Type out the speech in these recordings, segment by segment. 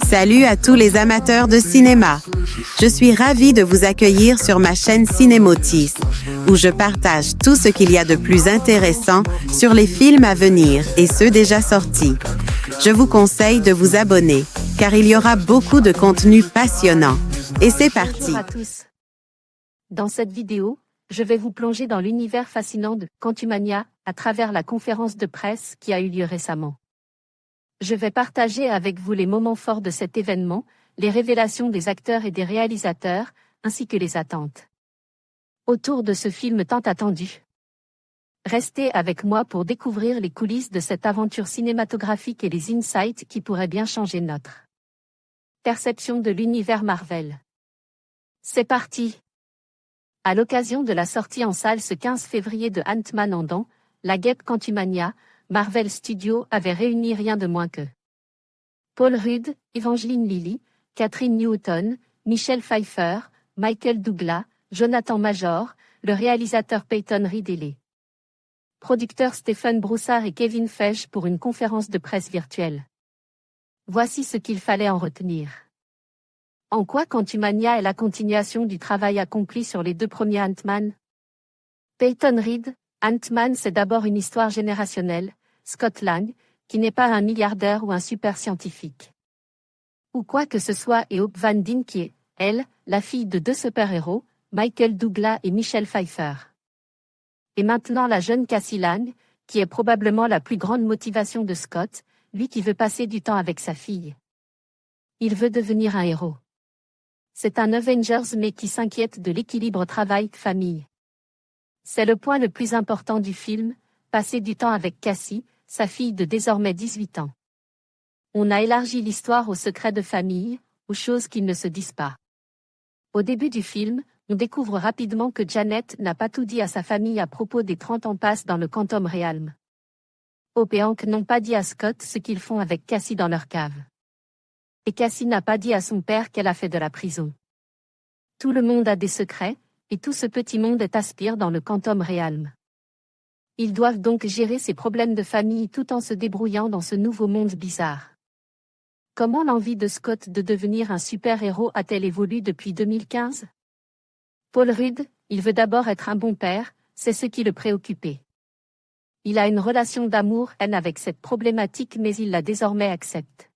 Salut à tous les amateurs de cinéma. Je suis ravie de vous accueillir sur ma chaîne Cinémotis, où je partage tout ce qu'il y a de plus intéressant sur les films à venir et ceux déjà sortis. Je vous conseille de vous abonner, car il y aura beaucoup de contenu passionnant. Et c'est parti. Bonjour à tous. Dans cette vidéo, je vais vous plonger dans l'univers fascinant de Quantumania à travers la conférence de presse qui a eu lieu récemment. Je vais partager avec vous les moments forts de cet événement, les révélations des acteurs et des réalisateurs, ainsi que les attentes autour de ce film tant attendu. Restez avec moi pour découvrir les coulisses de cette aventure cinématographique et les insights qui pourraient bien changer notre perception de l'univers Marvel. C'est parti! À l'occasion de la sortie en salle ce 15 février de Ant-Man and la guêpe Quantumania, Marvel Studios avait réuni rien de moins que Paul Rudd, Evangeline Lilly, Catherine Newton, Michelle Pfeiffer, Michael Douglas, Jonathan Major, le réalisateur Peyton Reed et les producteurs Stephen Broussard et Kevin Feige pour une conférence de presse virtuelle. Voici ce qu'il fallait en retenir. En quoi Quantumania est la continuation du travail accompli sur les deux premiers Ant-Man? Peyton Reed, Ant-Man c'est d'abord une histoire générationnelle, Scott Lang, qui n'est pas un milliardaire ou un super scientifique. Ou quoi que ce soit et Hope Van Dyne qui est, elle, la fille de deux super-héros, Michael Douglas et Michelle Pfeiffer. Et maintenant la jeune Cassie Lang, qui est probablement la plus grande motivation de Scott, lui qui veut passer du temps avec sa fille. Il veut devenir un héros. C'est un Avengers mais qui s'inquiète de l'équilibre travail-famille. C'est le point le plus important du film, passer du temps avec Cassie, sa fille de désormais 18 ans. On a élargi l'histoire aux secrets de famille, aux choses qui ne se disent pas. Au début du film, on découvre rapidement que Janet n'a pas tout dit à sa famille à propos des 30 ans passés dans le Quantum Realm. Hope et Hank n'ont pas dit à Scott ce qu'ils font avec Cassie dans leur cave. Et Cassie n'a pas dit à son père qu'elle a fait de la prison. Tout le monde a des secrets, et tout ce petit monde est aspire dans le Quantum Realm. Ils doivent donc gérer ces problèmes de famille tout en se débrouillant dans ce nouveau monde bizarre. Comment l'envie de Scott de devenir un super-héros a-t-elle évolué depuis 2015? Paul Rudd, il veut d'abord être un bon père, c'est ce qui le préoccupait. Il a une relation d'amour-haine avec cette problématique mais il la désormais accepte.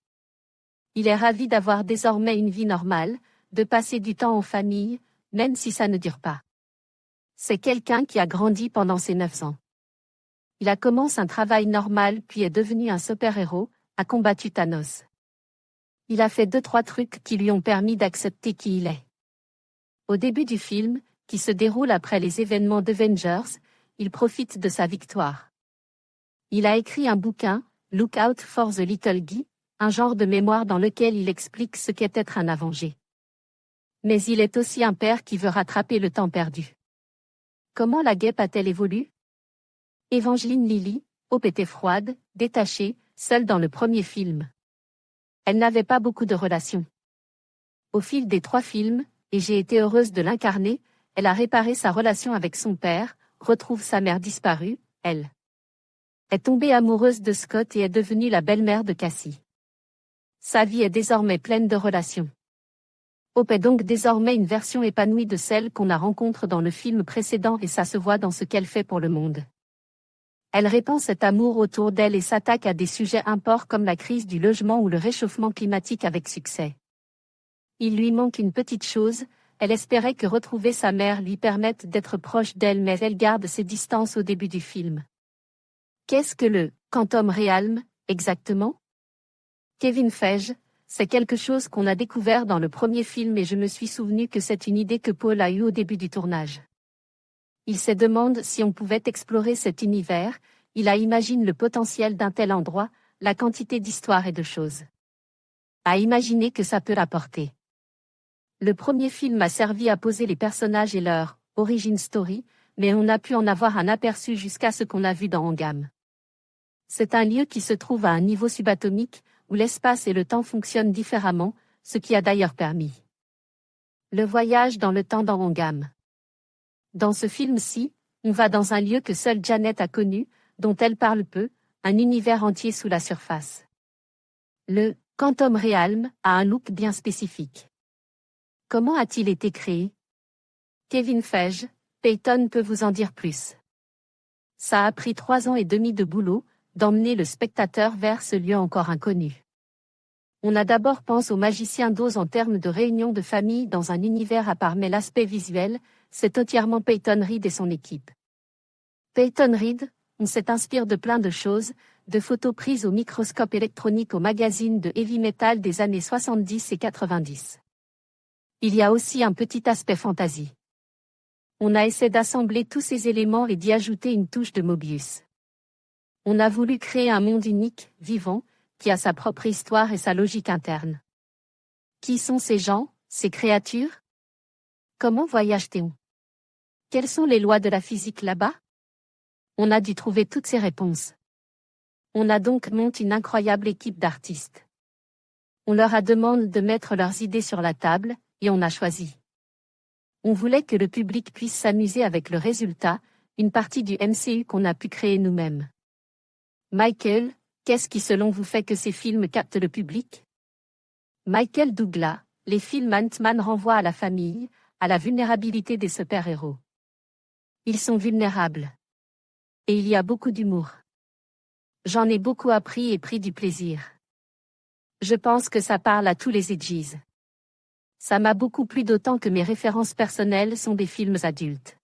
Il est ravi d'avoir désormais une vie normale, de passer du temps en famille, même si ça ne dure pas. C'est quelqu'un qui a grandi pendant ses 9 ans. Il a commencé un travail normal puis est devenu un super-héros, a combattu Thanos. Il a fait 2-3 trucs qui lui ont permis d'accepter qui il est. Au début du film, qui se déroule après les événements d'Avengers, il profite de sa victoire. Il a écrit un bouquin, Look Out for the Little Guy, un genre de mémoire dans lequel il explique ce qu'est être un Avenger. Mais il est aussi un père qui veut rattraper le temps perdu. Comment la guêpe a-t-elle évolué? Evangeline Lilly, Hope était froide, détachée, seule dans le premier film. Elle n'avait pas beaucoup de relations. Au fil des 3 films, et j'ai été heureuse de l'incarner, elle a réparé sa relation avec son père, retrouve sa mère disparue, elle est tombée amoureuse de Scott et est devenue la belle-mère de Cassie. Sa vie est désormais pleine de relations. Hope est donc désormais une version épanouie de celle qu'on a rencontrée dans le film précédent et ça se voit dans ce qu'elle fait pour le monde. Elle répand cet amour autour d'elle et s'attaque à des sujets importants comme la crise du logement ou le réchauffement climatique avec succès. Il lui manque une petite chose, elle espérait que retrouver sa mère lui permette d'être proche d'elle mais elle garde ses distances au début du film. Qu'est-ce que le Quantum Realm, exactement? Kevin Feige, c'est quelque chose qu'on a découvert dans le premier film et je me suis souvenu que c'est une idée que Paul a eue au début du tournage. Il se demande si on pouvait explorer cet univers, il a imaginé le potentiel d'un tel endroit, la quantité d'histoires et de choses à imaginer que ça peut apporter. Le premier film a servi à poser les personnages et leur origin story, mais on a pu en avoir un aperçu jusqu'à ce qu'on a vu dans Endgame. C'est un lieu qui se trouve à un niveau subatomique, où l'espace et le temps fonctionnent différemment, ce qui a d'ailleurs permis le voyage dans le temps dans Endgame. Dans ce film-ci, on va dans un lieu que seule Janet a connu, dont elle parle peu, un univers entier sous la surface. Le Quantum Realm a un look bien spécifique. Comment a-t-il été créé? Kevin Feige, Peyton peut vous en dire plus. Ça a pris 3 ans et demi de boulot, d'emmener le spectateur vers ce lieu encore inconnu. On a d'abord pensé au magicien d'Oz en termes de réunion de famille dans un univers à part, mais l'aspect visuel, c'est entièrement Peyton Reed et son équipe. Peyton Reed, on s'inspire de plein de choses, de photos prises au microscope électronique au magazine de heavy metal des années 70 et 90. Il y a aussi un petit aspect fantasy. On a essayé d'assembler tous ces éléments et d'y ajouter une touche de Mobius. On a voulu créer un monde unique, vivant, qui a sa propre histoire et sa logique interne. Qui sont ces gens, ces créatures? Comment voyage-t-on? Quelles sont les lois de la physique là-bas? On a dû trouver toutes ces réponses. On a donc monté une incroyable équipe d'artistes. On leur a demandé de mettre leurs idées sur la table, et on a choisi. On voulait que le public puisse s'amuser avec le résultat, une partie du MCU qu'on a pu créer nous-mêmes. Michael, qu'est-ce qui selon vous fait que ces films captent le public? Michael Douglas, les films Ant-Man renvoient à la famille, à la vulnérabilité des super-héros. Ils sont vulnérables. Et il y a beaucoup d'humour. J'en ai beaucoup appris et pris du plaisir. Je pense que ça parle à tous les edges. Ça m'a beaucoup plu, d'autant que mes références personnelles sont des films adultes.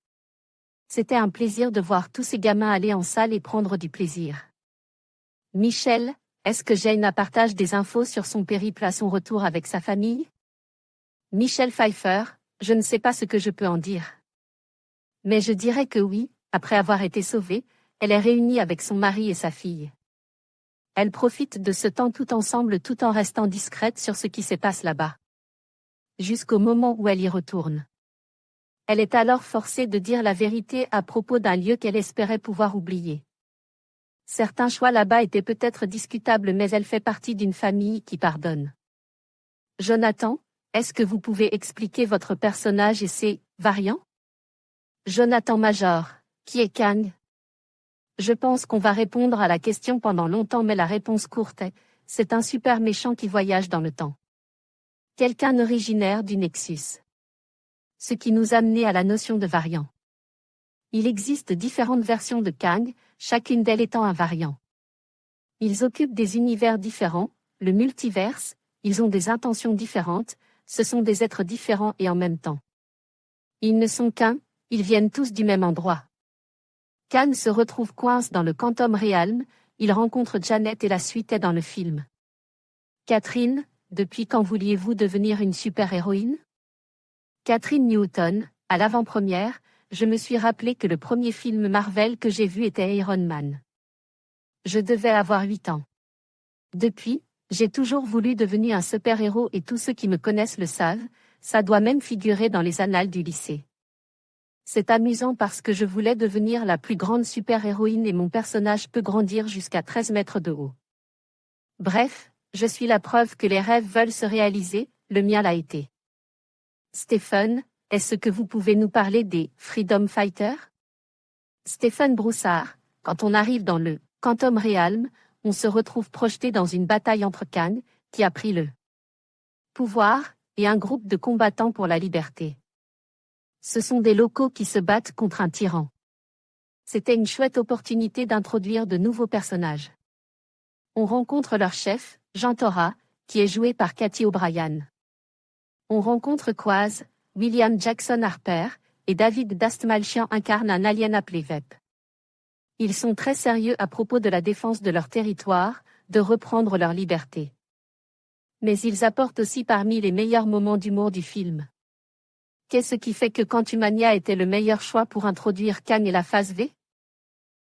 C'était un plaisir de voir tous ces gamins aller en salle et prendre du plaisir. Michel, est-ce que Jane partage des infos sur son périple à son retour avec sa famille? Michelle Pfeiffer, je ne sais pas ce que je peux en dire. Mais je dirais que oui, après avoir été sauvée, elle est réunie avec son mari et sa fille. Elle profite de ce temps tout ensemble tout en restant discrète sur ce qui se passe là-bas. Jusqu'au moment où elle y retourne. Elle est alors forcée de dire la vérité à propos d'un lieu qu'elle espérait pouvoir oublier. Certains choix là-bas étaient peut-être discutables, mais elle fait partie d'une famille qui pardonne. Jonathan, est-ce que vous pouvez expliquer votre personnage et ses variants? Jonathan Major, qui est Kang? Je pense qu'on va répondre à la question pendant longtemps, mais la réponse courte est, c'est un super méchant qui voyage dans le temps. Quelqu'un originaire du Nexus. Ce qui nous a amené à la notion de variant. Il existe différentes versions de Kang, chacune d'elles étant un variant. Ils occupent des univers différents, le multiverse, ils ont des intentions différentes, ce sont des êtres différents et en même temps. Ils ne sont qu'un, ils viennent tous du même endroit. Kang se retrouve coincé dans le Quantum Realm, il rencontre Janet et la suite est dans le film. Catherine, depuis quand vouliez-vous devenir une super-héroïne? Catherine Newton, à l'avant-première, je me suis rappelé que le premier film Marvel que j'ai vu était Iron Man. Je devais avoir 8 ans. Depuis, j'ai toujours voulu devenir un super-héros et tous ceux qui me connaissent le savent, ça doit même figurer dans les annales du lycée. C'est amusant parce que je voulais devenir la plus grande super-héroïne et mon personnage peut grandir jusqu'à 13 mètres de haut. Bref, je suis la preuve que les rêves veulent se réaliser, le mien l'a été. Stephen, est-ce que vous pouvez nous parler des Freedom Fighters? Stephen Broussard, quand on arrive dans le Quantum Realm, on se retrouve projeté dans une bataille entre Kang, qui a pris le pouvoir, et un groupe de combattants pour la liberté. Ce sont des locaux qui se battent contre un tyran. C'était une chouette opportunité d'introduire de nouveaux personnages. On rencontre leur chef, Jean Tora, qui est joué par Cathy O'Brien. On rencontre Quaz, William Jackson Harper, et David Dastmalchian incarne un alien appelé Vep. Ils sont très sérieux à propos de la défense de leur territoire, de reprendre leur liberté. Mais ils apportent aussi parmi les meilleurs moments d'humour du film. Qu'est-ce qui fait que Quantumania était le meilleur choix pour introduire Kang et la phase V?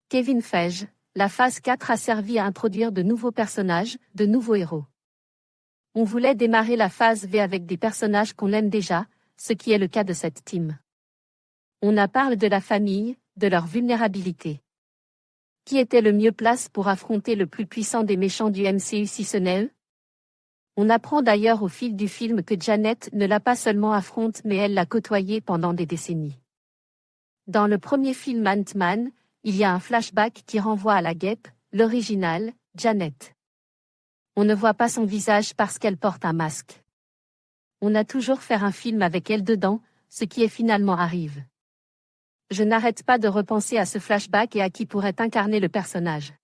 Kevin Feige, la phase 4 a servi à introduire de nouveaux personnages, de nouveaux héros. On voulait démarrer la phase V avec des personnages qu'on aime déjà, ce qui est le cas de cette team. On a parlé de la famille, de leur vulnérabilité. Qui était le mieux place pour affronter le plus puissant des méchants du MCU si ce n'est eux? On apprend d'ailleurs au fil du film que Janet ne l'a pas seulement affronté mais elle l'a côtoyé pendant des décennies. Dans le premier film Ant-Man, il y a un flashback qui renvoie à la guêpe, l'original, Janet. On ne voit pas son visage parce qu'elle porte un masque. On a toujours fait un film avec elle dedans, ce qui est finalement arrive. Je n'arrête pas de repenser à ce flashback et à qui pourrait incarner le personnage.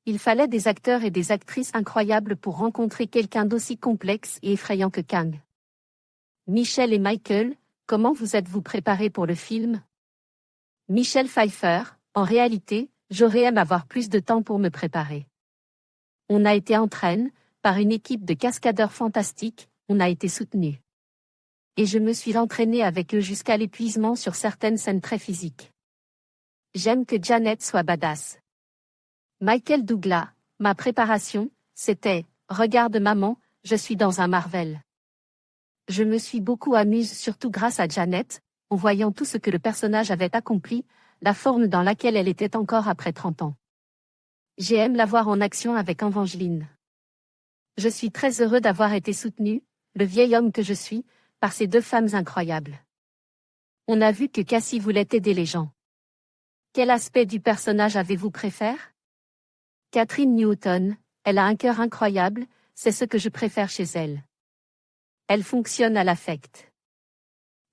Il fallait des acteurs et des actrices incroyables pour rencontrer quelqu'un d'aussi complexe et effrayant que Kang. Michelle et Michael, comment vous êtes-vous préparés pour le film? Michelle Pfeiffer, en réalité, j'aurais aimé avoir plus de temps pour me préparer. On a été entraînés par une équipe de cascadeurs fantastiques, on a été soutenus. Et je me suis entraînée avec eux jusqu'à l'épuisement sur certaines scènes très physiques. J'aime que Janet soit badass. Michael Douglas, ma préparation, c'était « Regarde maman, je suis dans un Marvel ». Je me suis beaucoup amusée surtout grâce à Janet, en voyant tout ce que le personnage avait accompli, la forme dans laquelle elle était encore après 30 ans. J'aime la voir en action avec Evangeline. Je suis très heureux d'avoir été soutenu, le vieil homme que je suis, par ces deux femmes incroyables. On a vu que Cassie voulait aider les gens. Quel aspect du personnage avez-vous préféré? Catherine Newton, elle a un cœur incroyable, c'est ce que je préfère chez elle. Elle fonctionne à l'affect.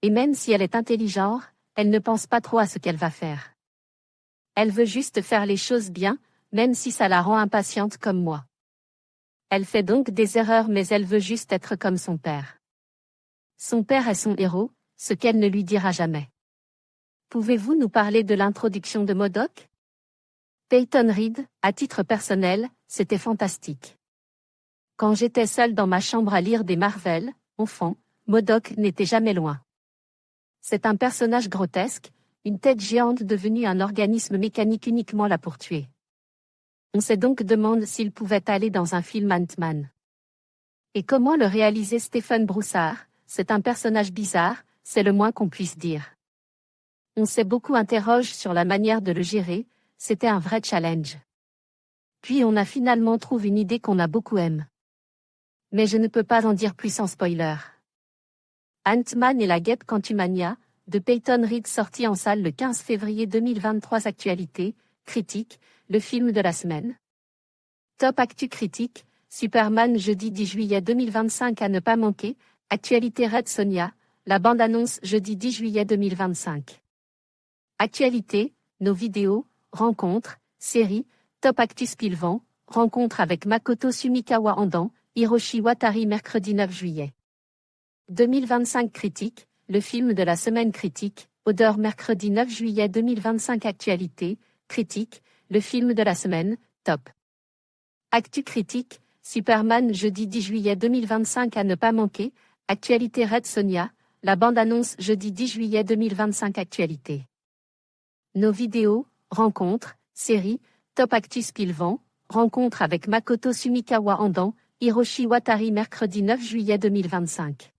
Et même si elle est intelligente, elle ne pense pas trop à ce qu'elle va faire. Elle veut juste faire les choses bien, même si ça la rend impatiente comme moi. Elle fait donc des erreurs mais elle veut juste être comme son père. Son père est son héros, ce qu'elle ne lui dira jamais. Pouvez-vous nous parler de l'introduction de MODOK? Peyton Reed, à titre personnel, c'était fantastique. Quand j'étais seule dans ma chambre à lire des Marvel, enfant, MODOK n'était jamais loin. C'est un personnage grotesque, une tête géante devenue un organisme mécanique uniquement là pour tuer. On se donc demande s'il pouvait aller dans un film Ant-Man. Et comment le réaliser Stephen Broussard? C'est un personnage bizarre, c'est le moins qu'on puisse dire. On s'est beaucoup interrogé sur la manière de le gérer, c'était un vrai challenge. Puis on a finalement trouvé une idée qu'on a beaucoup aimé. Mais je ne peux pas en dire plus sans spoiler. Ant-Man et la guêpe Quantumania, de Peyton Reed sorti en salle le 15 février 2023. Actualité, critique, le film de la semaine. Top actu critique, Superman jeudi 10 juillet 2025 à ne pas manquer, actualité Red Sonja, la bande-annonce jeudi 10 juillet 2025. Actualité, nos vidéos, rencontres, séries, top actu Spilvan, rencontre avec Makoto Sumikawa Andan, Hiroshi Watari mercredi 9 juillet. 2025 critique, le film de la semaine critique, Odeur mercredi 9 juillet 2025. Actualité, critique, le film de la semaine, top. Actu critique, Superman jeudi 10 juillet 2025 à ne pas manquer, actualité Red Sonja, la bande-annonce jeudi 10 juillet 2025. Actualité. Nos vidéos, rencontres, séries, top actu Spilvan, rencontre avec Makoto Sumikawa Andan, Hiroshi Watari mercredi 9 juillet 2025.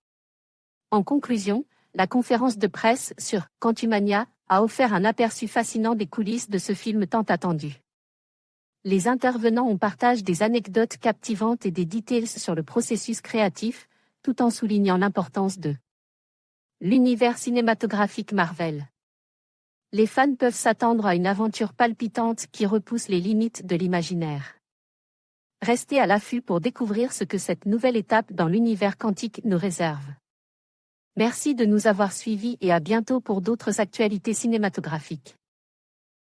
En conclusion, la conférence de presse sur Quantumania a offert un aperçu fascinant des coulisses de ce film tant attendu. Les intervenants ont partagé des anecdotes captivantes et des details sur le processus créatif, tout en soulignant l'importance de l'univers cinématographique Marvel. Les fans peuvent s'attendre à une aventure palpitante qui repousse les limites de l'imaginaire. Restez à l'affût pour découvrir ce que cette nouvelle étape dans l'univers quantique nous réserve. Merci de nous avoir suivis et à bientôt pour d'autres actualités cinématographiques.